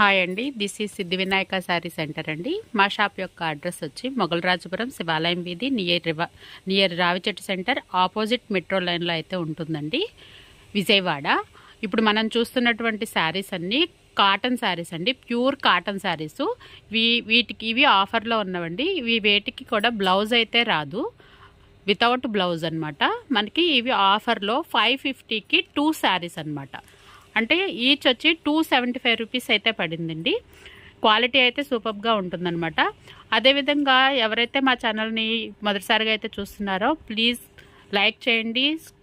Hi అండి, this is Siddhi Vinayaka sari centre అండి. మా షాప్ యొక్క అడ్రస్ వచ్చి మొగలరాజపురం శివాలయం వీధి నియర్ రావిచెట్టు సెంటర్ ఆపోజిట్ మెట్రో లైన్లో అయితే ఉంటుందండి, విజయవాడ. ఇప్పుడు మనం చూస్తున్నటువంటి శారీస్ అన్నీ కాటన్ శారీస్ అండి, ప్యూర్ కాటన్ శారీస్. ఇవి ఆఫర్లో ఉన్నవండి. వేటికి కూడా బ్లౌజ్ అయితే రాదు, వితౌట్ బ్లౌజ్ అనమాట. మనకి ఇవి ఆఫర్లో 550కి 2 శారీస్ అనమాట. అంటే ఈచ్ వచ్చి 275 రూపీస్ అయితే పడిందండి. క్వాలిటీ అయితే సూపర్గా ఉంటుందన్నమాట. అదేవిధంగా ఎవరైతే మా ఛానల్ని మొదటిసారిగా అయితే చూస్తున్నారో ప్లీజ్ లైక్ చేయండి,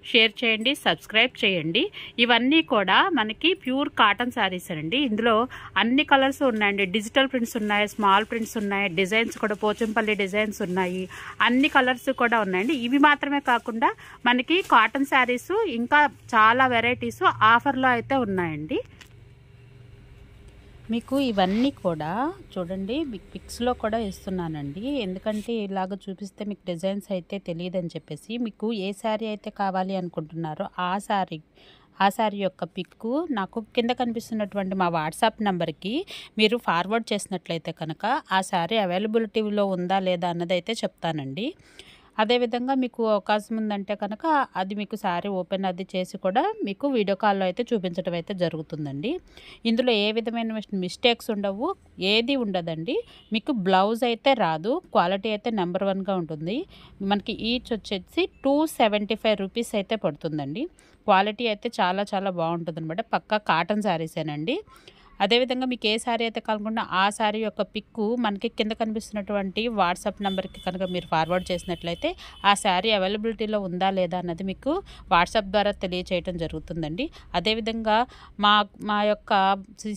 షేర్ చేయండి, సబ్స్క్రైబ్ చేయండి. ఇవన్నీ కూడా మనకి ప్యూర్ కాటన్ శారీస్ అండి. ఇందులో అన్ని కలర్స్ ఉన్నాయండి. డిజిటల్ ప్రింట్స్ ఉన్నాయి, స్మాల్ ప్రింట్స్ ఉన్నాయి, డిజైన్స్ కూడా పోచంపల్లి డిజైన్స్ ఉన్నాయి, అన్ని కలర్స్ కూడా ఉన్నాయండి. ఇవి మాత్రమే కాకుండా మనకి కాటన్ శారీస్ ఇంకా చాలా వెరైటీస్ ఆఫర్లో అయితే ఉన్నాయండి. మీకు ఇవన్నీ కూడా చూడండి, పిక్స్లో కూడా ఇస్తున్నానండి. ఎందుకంటే ఇలాగ చూపిస్తే మీకు డిజైన్స్ అయితే తెలియదని చెప్పేసి, మీకు ఏ శారీ అయితే కావాలి అనుకుంటున్నారో ఆ శారీ యొక్క పిక్కు నాకు కింద కనిపిస్తున్నటువంటి మా వాట్సాప్ నెంబర్కి మీరు ఫార్వర్డ్ చేసినట్లయితే కనుక ఆ శారీ అవైలబిలిటీలో ఉందా లేదా అన్నది అయితే చెప్తానండి. అదేవిధంగా మీకు అవకాశం ఉందంటే కనుక అది మీకు శారీ ఓపెన్ అది చేసి కూడా మీకు వీడియో కాల్లో అయితే చూపించడం అయితే జరుగుతుందండి. ఇందులో ఏ విధమైన మిస్టేక్స్ ఉండవు, ఏది ఉండదండి. మీకు బ్లౌజ్ అయితే రాదు, క్వాలిటీ అయితే నెంబర్ 1గా ఉంటుంది. మనకి ఈచ్ వచ్చేసి 275 రూపీస్ అయితే పడుతుందండి. క్వాలిటీ అయితే చాలా చాలా బాగుంటుంది అనమాట. పక్కా కాటన్ శారీసేనండి. అదేవిధంగా మీకు ఏ శారీ అయితే కాకుండా ఆ శారీ యొక్క పిక్కు మనకి కింద కనిపిస్తున్నటువంటి వాట్సాప్ నెంబర్కి కనుక మీరు ఫార్వర్డ్ చేసినట్లయితే ఆ శారీ అవైలబిలిటీలో ఉందా లేదా అన్నది మీకు వాట్సాప్ ద్వారా తెలియచేయటం జరుగుతుందండి. అదేవిధంగా మా యొక్క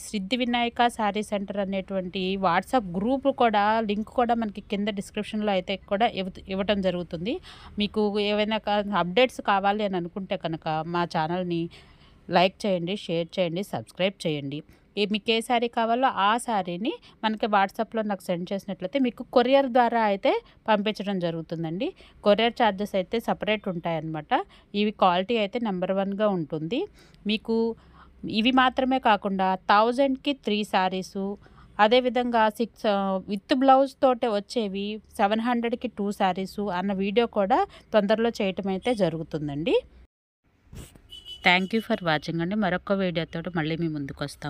సిద్ధి వినాయక శారీ సెంటర్ అనేటువంటి వాట్సాప్ గ్రూప్ కూడా లింక్ కూడా మనకి కింద డిస్క్రిప్షన్లో అయితే కూడా ఇవ్వటం జరుగుతుంది. మీకు ఏవైనా అప్డేట్స్ కావాలి అని అనుకుంటే కనుక మా ఛానల్ని లైక్ చేయండి, షేర్ చేయండి, సబ్స్క్రైబ్ చేయండి. మీకు ఏ శారీ కావాలో ఆ శారీని మనకి వాట్సాప్లో నాకు సెండ్ చేసినట్లయితే మీకు కొరియర్ ద్వారా అయితే పంపించడం జరుగుతుందండి. కొరియర్ ఛార్జెస్ అయితే సపరేట్ ఉంటాయన్నమాట. ఇవి క్వాలిటీ అయితే నెంబర్ 1గా ఉంటుంది. మీకు ఇవి మాత్రమే కాకుండా 1000కి 3 శారీసు, అదేవిధంగా 6 విత్ బ్లౌజ్ తోటే వచ్చేవి 700కి 2 శారీసు అన్న వీడియో కూడా తొందరలో చేయటం అయితే జరుగుతుందండి. థ్యాంక్ యూ ఫర్ వాచింగ్ అండి. మరొక వీడియోతో మళ్ళీ మీ ముందుకు వస్తాం.